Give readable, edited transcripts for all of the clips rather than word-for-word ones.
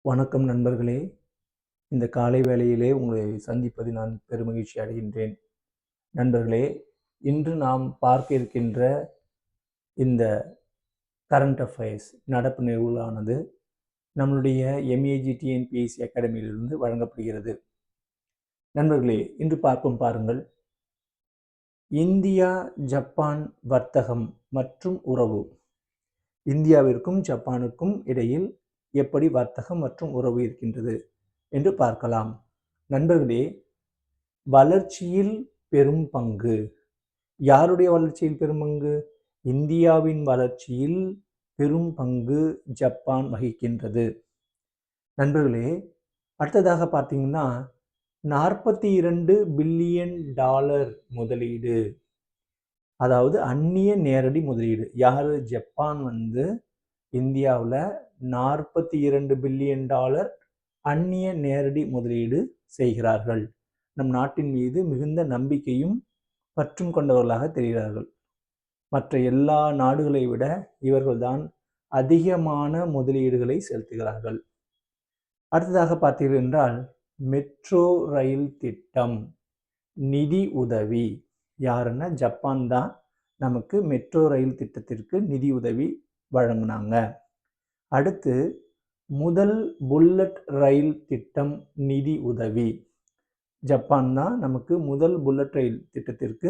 வணக்கம் நண்பர்களே. இந்த காலை வேளையிலே உங்களை சந்திப்பதில் நான் பெருமகிழ்ச்சி அடைகின்றேன். நண்பர்களே, இன்று நாம் பார்க்க இருக்கின்ற இந்த கரண்ட் அஃபேர்ஸ் நடப்பு நிகழ்வுகளானது நம்மளுடைய MEG-TNPSC அகாடமியிலிருந்து வழங்கப்படுகிறது. நண்பர்களே, இன்று பார்ப்போம் பாருங்கள். இந்தியா ஜப்பான் வர்த்தகம் மற்றும் உறவு. இந்தியாவிற்கும் ஜப்பானுக்கும் இடையில் எப்படி வர்த்தகம் மற்றும் உறவு இருக்கின்றது என்று பார்க்கலாம். நண்பர்களே, வளர்ச்சியில் பெரும் பங்கு. யாருடைய வளர்ச்சியில் பெரும் பங்கு? இந்தியாவின் வளர்ச்சியில் பெரும் பங்கு ஜப்பான் வகிக்கின்றது. நண்பர்களே, அடுத்ததாக பார்த்தீங்கன்னா 42 பில்லியன் டாலர் முதலீடு, அதாவது அந்நிய நேரடி முதலீடு. யார்? ஜப்பான் இந்தியாவில் 42 பில்லியன் டாலர் அந்நிய நேரடி முதலீடு செய்கிறார்கள். நம் நாட்டின் மீது மிகுந்த நம்பிக்கையும் பற்றும் கொண்டவர்களாக தெரிகிறார்கள். மற்ற எல்லா நாடுகளை விட இவர்கள்தான் அதிகமான முதலீடுகளை செலுத்துகிறார்கள். அடுத்ததாக பார்த்தீர்கள் என்றால் மெட்ரோ ரயில் திட்டம் நிதி உதவி. யாருன்னா ஜப்பான் தான் நமக்கு மெட்ரோ ரயில் திட்டத்திற்கு நிதி உதவி வழங்கினாங்க. அடுத்து முதல் புல்லட் ரயில் திட்டம் நிதி உதவி. ஜப்பான் தான் நமக்கு முதல் புல்லட் ரயில் திட்டத்திற்கு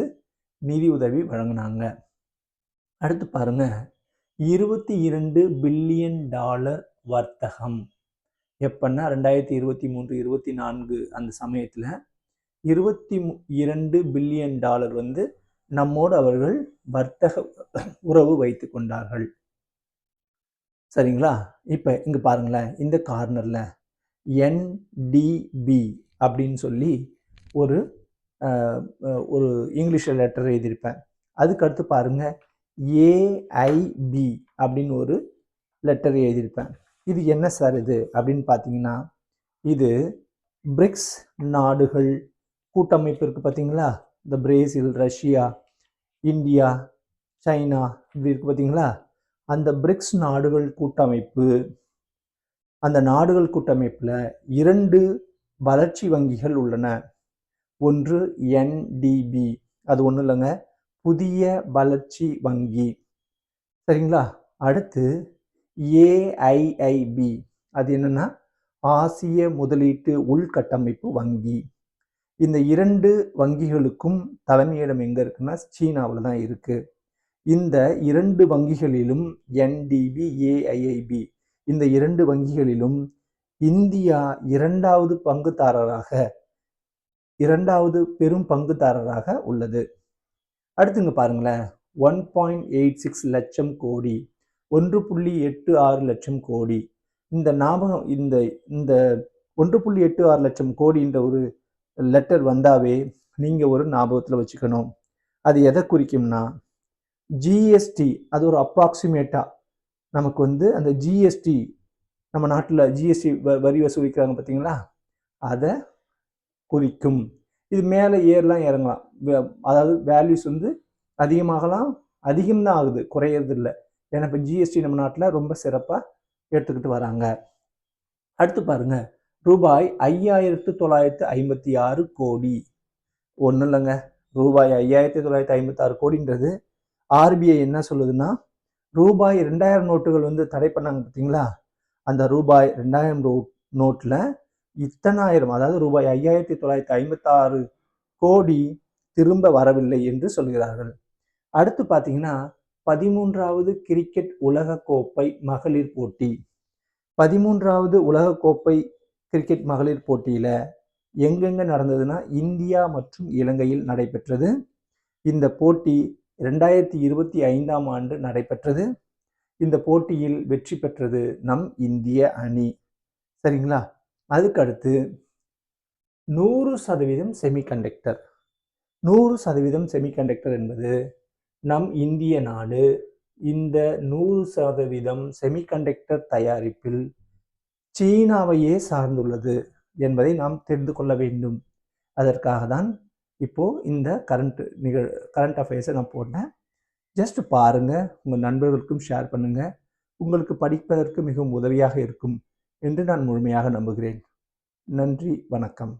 நிதி உதவி வழங்கினாங்க. அடுத்து பாருங்க, 22 பில்லியன் டாலர் வர்த்தகம். எப்பன்னா 2023-24 அந்த சமயத்தில் 22 பில்லியன் டாலர் நம்மோடு அவர்கள் வர்த்தக உறவு வைத்து கொண்டார்கள். சரிங்களா? இப்போ இங்கே பாருங்களேன், இந்த கார்னரில் NDB அப்படின்னு சொல்லி ஒரு இங்கிலீஷில் லெட்டர் எழுதியிருப்பேன். அதுக்கடுத்து பாருங்கள் AIB அப்படின்னு ஒரு லெட்டர் எழுதியிருப்பேன். இது என்ன சார் இது அப்படின்னு பார்த்தீங்கன்னா, இது பிரிக்ஸ் நாடுகள் கூட்டமைப்பு இருக்குது பார்த்தீங்களா? இந்த பிரேசில், ரஷ்யா, இந்தியா, சைனா இப்படி இருக்குது பார்த்தீங்களா? அந்த பிரிக்ஸ் நாடுகள் கூட்டமைப்பு, அந்த நாடுகள் கூட்டமைப்பில் 2 வளர்ச்சி வங்கிகள் உள்ளன. ஒன்று NDB, அது ஒன்றும் இல்லைங்க, புதிய வளர்ச்சி வங்கி. சரிங்களா? அடுத்து AIIB, அது என்னன்னா ஆசிய முதலீட்டு உள்கட்டமைப்பு வங்கி. இந்த 2 வங்கிகளுக்கும் தலைமையிடம் எங்கே இருக்குன்னா சீனாவில் தான் இருக்குது. இந்த 2 வங்கிகளிலும் NDB, AIIB இந்த 2 வங்கிகளிலும் இந்தியா 2வது பெரும் பங்குதாரராக உள்ளது. அடுத்துங்க பாருங்களேன், 1.86 லட்சம் கோடி, 1.86 லட்சம் கோடி. இந்த ஞாபகம், இந்த 1.86 லட்சம் கோடின்ற ஒரு லெட்டர் வந்தாவே நீங்கள் ஒரு ஞாபகத்தில் வச்சுக்கணும். அது எதை குறிக்கும்னா GST. அது ஒரு அப்ராக்சிமேட்டாக நமக்கு அந்த GST, நம்ம நாட்டில் GST வரி வசூலிக்கிறாங்க பார்த்தீங்களா, அதை குறிக்கும். இது மேலே ஏறலாம் இறங்கலாம், அதாவது வேல்யூஸ் அதிகமாகலாம், அதிகம்தான் ஆகுது, குறையறது இல்லை. ஏன்னா இப்போ GST நம்ம நாட்டில் ரொம்ப சிறப்பாக எடுத்துக்கிட்டு வராங்க. அடுத்து பாருங்க, ரூபாய் 5956 கோடி. ஒன்றும் இல்லைங்க, ரூபாய் 5956 கோடின்றது RBI என்ன சொல்லுதுன்னா, ரூபாய் 2000 நோட்டுகள் தடை பண்ணாங்க பார்த்தீங்களா, அந்த ரூபாய் 2000 நோட்டில் இத்தனாயிரம், அதாவது ரூபாய் 5956 கோடி திரும்ப வரவில்லை என்று சொல்கிறார்கள். அடுத்து பார்த்தீங்கன்னா 13வது கிரிக்கெட் உலகக்கோப்பை மகளிர் போட்டி. 13வது உலகக்கோப்பை கிரிக்கெட் மகளிர் போட்டியில் எங்கெங்க நடந்ததுன்னா இந்தியா மற்றும் இலங்கையில் நடைபெற்றது. இந்த போட்டி 2025ஆம் ஆண்டு நடைபெற்றது. இந்த போட்டியில் வெற்றி பெற்றது நம் இந்திய அணி. சரிங்களா? அதுக்கடுத்து 100% செமிகண்டக்டர். 100% செமிகண்டக்டர் என்பது நம் இந்திய நாடு இந்த 100% செமிகண்டக்டர் தயாரிப்பில் சீனாவையே சார்ந்துள்ளது என்பதை நாம் தெரிந்து கொள்ள வேண்டும். அதற்காக தான் இப்போது இந்த கரண்ட் அஃபேர்ஸை நான் போட்டேன். ஜஸ்ட் பாருங்கள், உங்கள் நண்பர்களுக்கும் ஷேர் பண்ணுங்கள். உங்களுக்கு படிப்பதற்கு மிகவும் உதவியாக இருக்கும் என்று நான் முழுமையாக நம்புகிறேன். நன்றி, வணக்கம்.